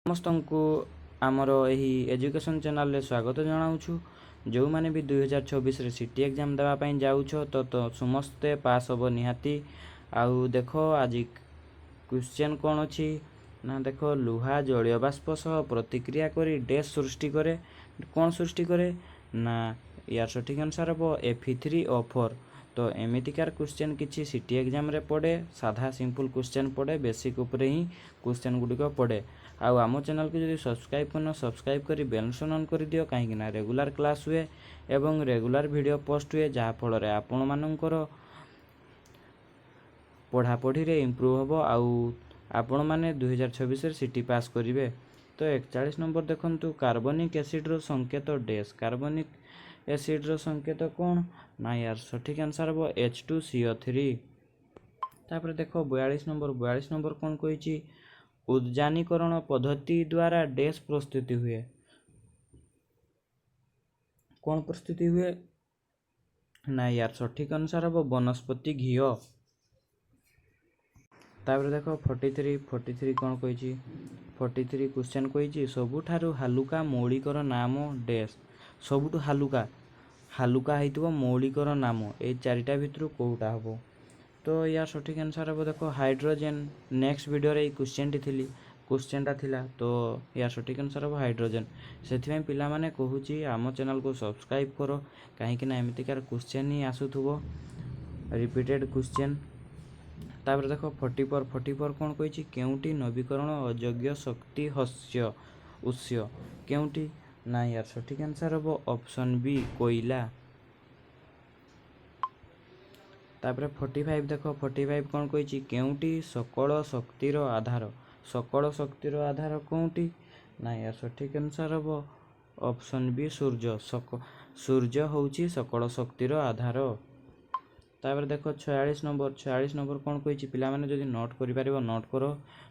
ସମସ୍ତଙ୍କୁ ଆମର ଏହି ଏଜୁକେସନ୍ ଚ୍ୟାନେଲରେ ସ୍ୱାଗତ ଜଣାଉଛୁ। ଯେଉଁମାନେ ବି 2024ରେ ସିଟି ଏକ୍ଜାମ୍ ଦେବା ପାଇଁ ଯାଉଛ ତ ସମସ୍ତେ ପାସ୍ ହେବ ନିହାତି। ଆଉ ଦେଖ ଆଜି କ୍ୱେଶ୍ଚନ୍ କ'ଣ ଅଛି ନା ଦେଖ, ଲୁହା ଜଳୀୟ ବାଷ୍ପ ସହ ପ୍ରତିକ୍ରିୟା କରି ଡ୍ୟାସ୍ ସୃଷ୍ଟି କରେ। କ'ଣ ସୃଷ୍ଟି କରେ ନା ୟାର ସଠିକ୍ ଆନ୍ସର୍ ହେବ Fe3O4। ତ ଏମିତିକାର କ୍ୱେଶ୍ଚନ୍ କିଛି ସିଟି ଏକ୍ଜାମ୍ରେ ପଡ଼େ, ସାଧା ସିମ୍ପଲ୍ କ୍ୱେଶ୍ଚନ୍ ପଡ଼େ, ବେସିକ୍ ଉପରେ ହିଁ କ୍ୱେଶ୍ଚନ୍ ଗୁଡ଼ିକ ପଡ଼େ। ଆଉ ଆମ ଚ୍ୟାନେଲକୁ ଯଦି ସବସ୍କ୍ରାଇବ୍ କରିନ ସବସ୍କ୍ରାଇବ୍ କରି ବେଲ୍ ଆଇକନ୍ ଅନ୍ କରିଦିଅ, କାହିଁକିନା ରେଗୁଲାର କ୍ଲାସ୍ ହୁଏ ଏବଂ ରେଗୁଲାର ଭିଡ଼ିଓ ପୋଷ୍ଟ ହୁଏ, ଯାହାଫଳରେ ଆପଣମାନଙ୍କର ପଢ଼ାପଢ଼ିରେ ଇମ୍ପ୍ରୁଭ୍ ହେବ ଆଉ ଆପଣମାନେ 2024ରେ ସିଟି ପାସ୍ କରିବେ। ତ 41 ନମ୍ବର ଦେଖନ୍ତୁ, କାର୍ବନିକ୍ ଏସିଡ଼୍ର ସଂକେତ ଡ୍ୟାସ୍। କାର୍ବନିକ୍ ଏସିଡ଼୍ର ସଂକେତ କ'ଣ ନା ୟାର ସଠିକ୍ ଆନ୍ସର୍ ହେବ H2CO3। ତାପରେ ଦେଖ 42 ନମ୍ବର କ'ଣ କହିଛି, ଉଦ୍ଯାନୀକରଣ ପଦ୍ଧତି ଦ୍ୱାରା ଡ୍ୟାସ୍ ପ୍ରସ୍ତୁତି ହୁଏ। କ'ଣ ପ୍ରସ୍ତୁତି ହୁଏ ନା ୟାର ସଠିକ୍ ଆନ୍ସର୍ ହେବ ବନସ୍ପତି ଘିଅ। ତାପରେ ଦେଖ 43 କ'ଣ କହିଛି, 43 କ୍ୱେଶ୍ଚନ୍ କହିଛି, ସବୁଠାରୁ ହାଲୁକା ମୌଳିକର ନାମ ଡ୍ୟାସ୍। ସବୁଠୁ ହାଲୁକା ହେଇଥିବ ମୌଳିକର ନାମ, ଏଇ ଚାରିଟା ଭିତରୁ କେଉଁଟା ହେବ? ତ ୟାର ସଠିକ୍ ଆନ୍ସର୍ ହେବ ଦେଖ ହାଇଡ୍ରୋଜେନ୍। ନେକ୍ସଟ ଭିଡ଼ିଓରେ ଏଇ କ୍ୱେଶ୍ଚନ୍ଟା ଥିଲା, ତ ୟାର ସଠିକ୍ ଆନ୍ସର୍ ହେବ ହାଇଡ୍ରୋଜେନ୍। ସେଥିପାଇଁ ପିଲାମାନେ କହୁଛି ଆମ ଚ୍ୟାନେଲକୁ ସବସ୍କ୍ରାଇବ୍ କର, କାହିଁକିନା ଏମିତିକାର କ୍ୱେଶ୍ଚନ୍ ହିଁ ଆସୁଥିବ, ରିପିଟେଡ୍ କ୍ୱେଶ୍ଚନ୍। ତାପରେ ଦେଖ 44 କ'ଣ କହିଛି, କେଉଁଟି ନବୀକରଣ ଅଯୋଗ୍ୟ ଶକ୍ତି ଉତ୍ସ? କେଉଁଟି ନା ୟାର ସଠିକ୍ ଆନ୍ସର୍ ହେବ ଅପସନ୍ ବି କୋଇଲା। ତାପରେ 45 ଦେଖ, 45 କ'ଣ କହିଛି, କେଉଁଟି ସକଳ ଶକ୍ତିର ଆଧାର? ସକଳ ଶକ୍ତିର ଆଧାର କେଉଁଟି ନା ୟାର ସଠିକ୍ ଆନ୍ସର୍ ହେବ ଅପସନ୍ ବି ସୂର୍ଯ୍ୟ। ସୂର୍ଯ୍ୟ ହେଉଛି ସକଳ ଶକ୍ତିର ଆଧାର। ତାପରେ ଦେଖ 46 ନମ୍ବର କ'ଣ କହିଛି, ପିଲାମାନେ ଯଦି ନୋଟ୍ କରିପାରିବ ନୋଟ୍ କର,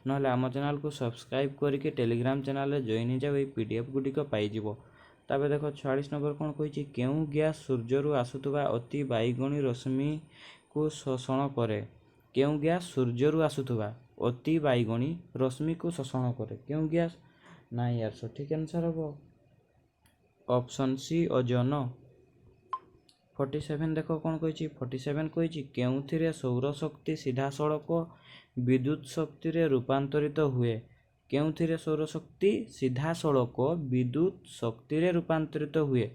ନହେଲେ ଆମ ଚ୍ୟାନେଲକୁ ସବସ୍କ୍ରାଇବ୍ କରିକି ଟେଲିଗ୍ରାମ ଚ୍ୟାନେଲରେ ଜଏନ୍ ହେଇଯାଅ, ଏଇ PDF ଗୁଡ଼ିକ ପାଇଯିବ। ତାପରେ ଦେଖ 46 ନମ୍ବର କ'ଣ କହିଛି, କେଉଁ ଗ୍ୟାସ୍ ସୂର୍ଯ୍ୟରୁ ଆସୁଥିବା ଅତି ବାଇଗଣୀ ରଶ୍ମିକୁ ଶୋଷଣ କରେ? କେଉଁ ଗ୍ୟାସ୍ ସୂର୍ଯ୍ୟରୁ ଆସୁଥିବା ଅତି ବାଇଗଣୀ ରଶ୍ମିକୁ ଶୋଷଣ କରେ? କେଉଁ ଗ୍ୟାସ୍ ନା ୟାର ସଠିକ୍ ଆନ୍ସର୍ ହେବ ଅପସନ୍ ସି ଓଜୋନ। 47 ଦେଖ କ'ଣ କହିଛି, 47 କହିଛି, କେଉଁଥିରେ ସୌରଶକ୍ତି ସିଧାସଳଖ ବିଦ୍ୟୁତ୍ ଶକ୍ତିରେ ରୂପାନ୍ତରିତ ହୁଏ? କେଉଁଥିରେ ସୌରଶକ୍ତି ସିଧାସଳଖ ବିଦ୍ୟୁତ୍ ଶକ୍ତିରେ ରୂପାନ୍ତରିତ ହୁଏ?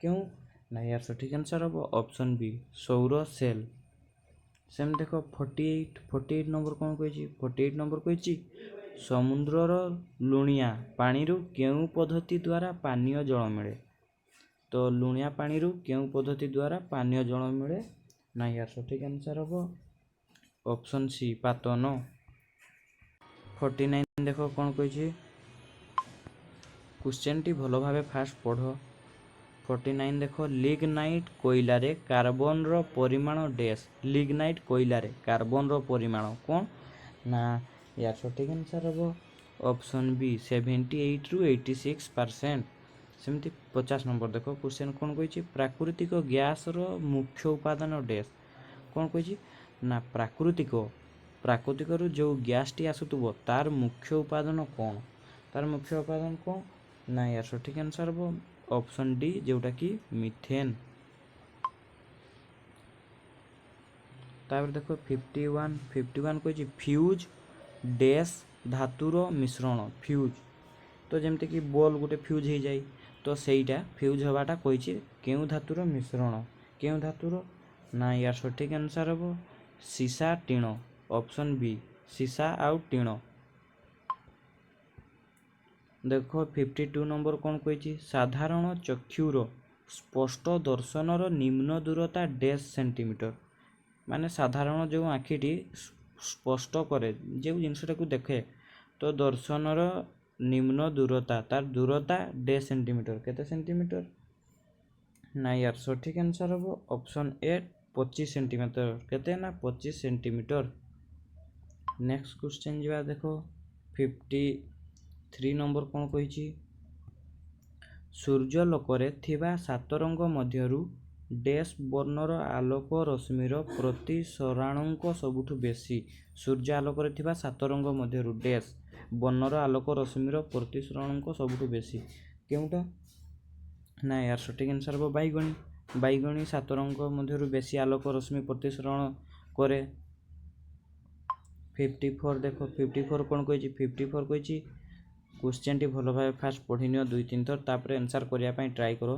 କେଉଁ ନା ୟାର ସଠିକ୍ ଆନ୍ସର୍ ହେବ ଅପସନ୍ ବି ସୌର ସେଲ୍। ସେମିତି ଦେଖ 48 ନମ୍ବର କ'ଣ କହିଛି, 48 ନମ୍ବର କହିଛି, ସମୁଦ୍ରର ଲୁଣିଆ ପାଣିରୁ କେଉଁ ପଦ୍ଧତି ଦ୍ୱାରା ପାନୀୟ ଜଳ ମିଳେ? ତ ଲୁଣିଆ ପାଣିରୁ କେଉଁ ପଦ୍ଧତି ଦ୍ୱାରା ପାନୀୟ ଜଳ ମିଳେ ନା ୟାର ସଠିକ୍ ଆନ୍ସର୍ ହେବ ଅପସନ୍ ସି ପାତନ। 49 ଦେଖ କ'ଣ କହିଛି, କ୍ୱେଶ୍ଚନ୍ଟି ଭଲ ଭାବେ ଫାଷ୍ଟ ପଢ଼। 49 ଦେଖ, ଲିଗ୍ନାଇଟ୍ କୋଇଲାରେ କାର୍ବନର ପରିମାଣ ଡ୍ୟାସ୍। ଲିଗ୍ନାଇଟ୍ କୋଇଲାରେ କାର୍ବନର ପରିମାଣ କ'ଣ ନା ୟାର ସଠିକ୍ ଆନ୍ସର୍ ହେବ ଅପସନ୍ ବି 78ରୁ 86%। ସେମିତି 50 ନମ୍ବର ଦେଖ, କ୍ୱେଶ୍ଚନ୍ କ'ଣ କହିଛି, ପ୍ରାକୃତିକ ଗ୍ୟାସ୍ର ମୁଖ୍ୟ ଉପାଦାନ ଡ୍ୟାସ୍। କ'ଣ କହିଛି ନା ପ୍ରାକୃତିକରୁ ଯେଉଁ ଗ୍ୟାସ୍ଟି ଆସୁଥିବ ତାର ମୁଖ୍ୟ ଉପାଦାନ କ'ଣ? ତାର ମୁଖ୍ୟ ଉପାଦାନ କ'ଣ ନା ୟାର ସଠିକ୍ ଆନ୍ସର୍ ହେବ ଅପସନ୍ ଡି, ଯେଉଁଟାକି ମିଥେନ୍। ତାପରେ ଦେଖ 51 କହିଛି, ଫ୍ୟୁଜ୍ ଡ୍ୟାସ୍ ଧାତୁର ମିଶ୍ରଣ। ଫ୍ୟୁଜ୍ ତ ଯେମିତିକି ବଲ୍ ଗୋଟେ ଫ୍ୟୁଜ୍ ହେଇଯାଏ, ତ ସେଇଟା ଫ୍ୟୁଜ୍ ହେବାଟା କହିଛି କେଉଁ ଧାତୁର ମିଶ୍ରଣ? କେଉଁ ଧାତୁର ନା ୟାର ସଠିକ୍ ଆନ୍ସର୍ ହେବ ସୀସା ଟିଣ। ଅପସନ୍ ବି ସୀସା ଆଉ ଟିଣ। ଦେଖ 52 ନମ୍ବର କ'ଣ କହିଛି, ସାଧାରଣ ଚକ୍ଷୁର ସ୍ପଷ୍ଟ ଦର୍ଶନର ନିମ୍ନ ଦୂରତା ଡ୍ୟାସ୍ ସେଣ୍ଟିମିଟର। ମାନେ ସାଧାରଣ ଯେଉଁ ଆଖିଟି ସ୍ପଷ୍ଟ କରେ, ଯେଉଁ ଜିନିଷଟାକୁ ଦେଖେ, ତ ଦର୍ଶନର ନିମ୍ନ ଦୂରତା, ତାର ଦୂରତା ଡ୍ୟାସ୍ ସେଣ୍ଟିମିଟର। କେତେ ସେଣ୍ଟିମିଟର ନା ୟାର ସଠିକ୍ ଆନ୍ସର୍ ହେବ ଅପସନ୍ ଏ 25 ସେଣ୍ଟିମିଟର। କେତେ ନା 25 ସେଣ୍ଟିମିଟର। ନେକ୍ସଟ କ୍ୱେଶ୍ଚନ୍ ଯିବା ଦେଖ 53 ନମ୍ବର କ'ଣ କହିଛି, ସୂର୍ଯ୍ୟାଲୋକରେ ଥିବା 7 ରଙ୍ଗ ମଧ୍ୟରୁ ଡ୍ୟାସ୍ ବର୍ଣ୍ଣର ଆଲୋକ ରଶ୍ମିର ପ୍ରତିସରାଙ୍କ ସବୁଠୁ ବେଶୀ? ସୂର୍ଯ୍ୟ ଆଲୋକରେ ଥିବା 7 ରଙ୍ଗ ମଧ୍ୟରୁ ଡ୍ୟାସ୍ ବର୍ଣ୍ଣର ଆଲୋକ ରଶ୍ମିର ପ୍ରତିସରଣଙ୍କ ସବୁଠୁ ବେଶୀ କେଉଁଟା? ନା यार ସଠିକ୍ ଆନ୍ସର୍ ହେବ ବାଇଗଣୀ। ବାଇଗଣୀ 7 ରଙ୍ଗ ମଧ୍ୟରୁ ବେଶୀ ଆଲୋକ ରଶ୍ମି ପ୍ରତିସରଣ করে। 54 ଦେଖ 54 କ'ଣ କହିଛି? 54 କହିଛି क्वेश्चनटी भल भाव फास्ट पढ़ी नियो 2-3 थर तापर आंसर करने ट्राए कर।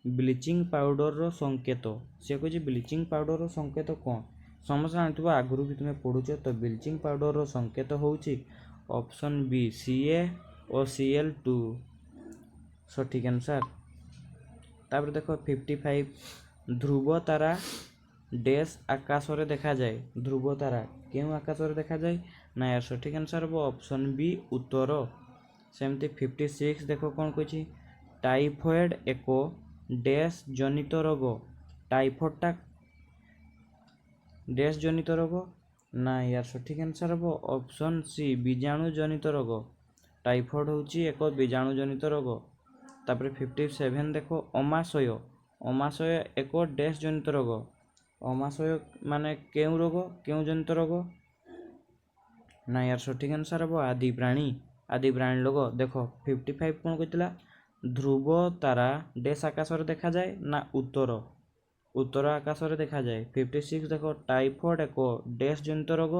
ब्लीचिंग पाउडर संकेत सी कह ब्लीचिंग पाउडर संकेत कौन? समस्त जानते आगुरी भी तुम्हें पढ़ुच। तो ब्लीचिंग पाउडर संकेत हूँ ऑप्शन बी CaO Cl2 सठिक आंसर। तापर देख 55 ध्रुव तारा डैश आकाश रे देखा जाए। ध्रुव तारा क्यों आकाश रे देखा जाए? ना यार सठिक आंसर हम ऑप्शन बी उत्तर। सेमती 56 देख कौन कही टाइफॉइड एक डैश जनित रोग। टाइफॉइडटा डैश जनित रोग? ना यार सठिक आंसर हम ऑप्शन सी बीजाणु जनित रोग। टाइफॉइड हूँ एक बीजाणु जनित रोग। तापर 57 देख अमाशय। अमाशय एक डैश जनित रोग। अमाशय माने क्यों रोग? क्यों जनित रोग? ना यार सठिक आंसर हम आदि प्राणी। आदि प्राणी लोग देख 55 कौन कहला? ध्रुव तारा डैश आकाश रे देखा जाए ना उत्तर? उत्तर आकाश रे देखा जाए। 56 देख टाइफॉइड एक डैश जनित रोग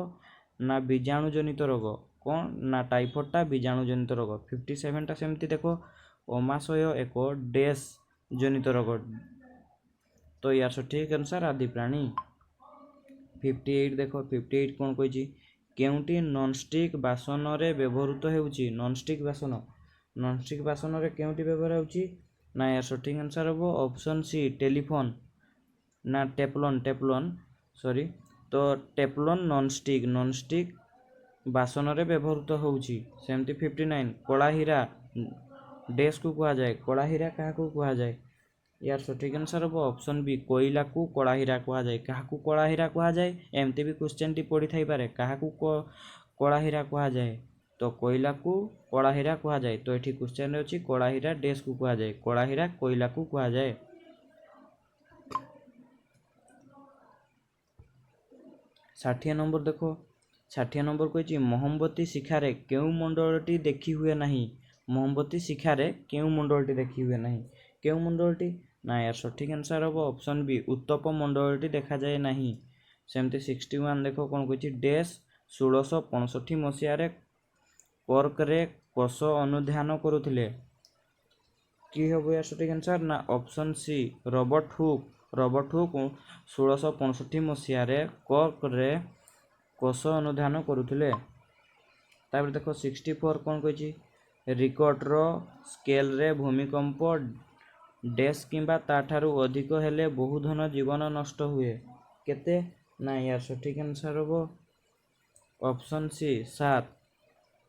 ना बीजाणु जनित रोग? कौन ना टाइफॉइडटा बीजाणु जनित रोग। 57टा सेमती देख अमाशय एक डैश जनित रोग। तो यार सठिक आंसर आदि प्राणी। 58 देख 58 कौन कही केउटी नॉनस्टिक बासन रे व्यवहृत होउची? नॉनस्टिक बासन। नॉनस्टिक बासन रे केउटी व्यवहार होउची? ना यार सठिक आंसर हम ऑप्शन सी टेलीफोन ना टेपलॉन। टेपलॉन सॉरी तो टेपलॉन नॉनस्टिक बासन रे व्यवहृत होउची। सेमती 59 कला हीरा डैश को कहा जाए। कला हीरा क्या को कहा जाए? यार सठिक आंसर हम ऑप्शन बी कोयला को कला हीरा कहा जाए। क्या कला हीरा कहा जाए? एमती भी क्वेश्चन टी पड़ी थाई पारे। क्या कला हीरा कहा जाए? तो कोयला को कला हीरा कहा जाए। तो ये क्वेश्चन अच्छी कला हीरा डैश को कहा जाए। कला हीरा कोयला को कहा जाए। 60 नंबर देखो 60 नंबर कही मोहम्बती शिखारे केउ मंडलटी देखी हुए नहीं? मोहम्बती शिखारे केउ मंडलटी देखी हुए नहीं? केउ मंडलटी? ना यार सठिक आंसर हम ऑप्शन बी उत्तप मंडलटी देखा जाए नहीं। सेमती 61 देख कौन कही डैश 1665 मसीह कर्क रे कोष अनुध्यान करुथिले? कि हम यार सठिक आंसर? ना option C Robert Hooke. Robert Hooke 1665 मसीह कर्क रे कोष अनुध्यान करुथिले। तापर देख 64 कौन कही रिकॉर्डर स्केल रे भूमिकंप डैश किंबा ताठारु अधिक हेले बहुधन जीवन नष्ट हुए केते? ना यार सठिक आंसर हम ऑप्शन सी 7।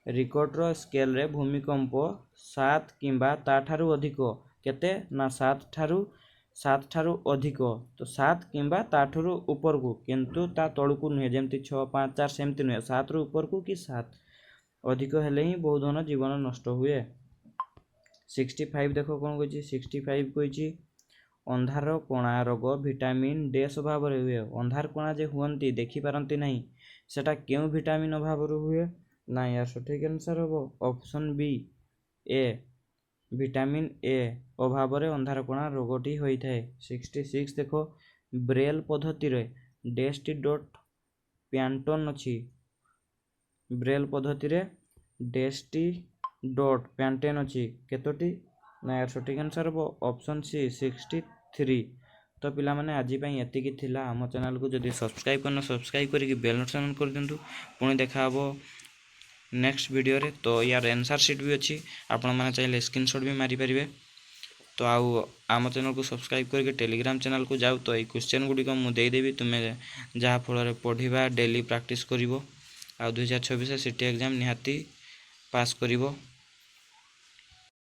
रिकॉर्डर स्केल रे भूमिकंप 7 किंबा ताठारु अधिक केते? ना 7 ठारू अधिक। तो 7 किंबा ताठारु ऊपर को किंतु ता तळकु नुहे जेमती 6 5 4 सेमती नुहे 7 रु ऊपर को कि 7 अधिक हेले ही बहुधन जीवन नष्ट हुए। 65 देख कौन कही 65 कही अंधार कणा रोग विटामिन डैश अभाव हुए। अंधार कणा जे हुअन्ति देखि पारंती नहीं सेटा क्यों विटामिन अभाव हुए? ना यार सठिक आंसर हम ऑप्शन बी ए विटामिन ए अभाव अंधार कणा रोगटी होता है। 66 देख ब्रेल पद्धति रे डैश टी डॉट पैंटन अच्छी? ब्रेल पद्धति रे डैश टी डॉट पैंटेन अच्छी केतोटी? ना यार सठिक आंसर हम ऑप्शन सी 63। तो पिला माने आज एतिकी थिला। आम चैनल को जदि सब्सक्राइब करना सब्सक्राइब करके बेल नोटिफिकेशन कर दिंतु। पुणी देखा हबो नेक्स्ट वीडियो रे। तो यार आंसर शीट भी अच्छी आपण माने चाहिए स्क्रीनशॉट भी मारी परिबे। तो आउ आम चैनल को सब्सक्राइब करके टेलीग्राम चैनल को जाओ। तो ये क्वेश्चन गुड़ी को मुझे देदेवी तुम्हें जहाँ फल पढ़ा डेली प्रैक्टिस करिवो। आ 2026 सिटी एग्जाम निहाती पास करिवो।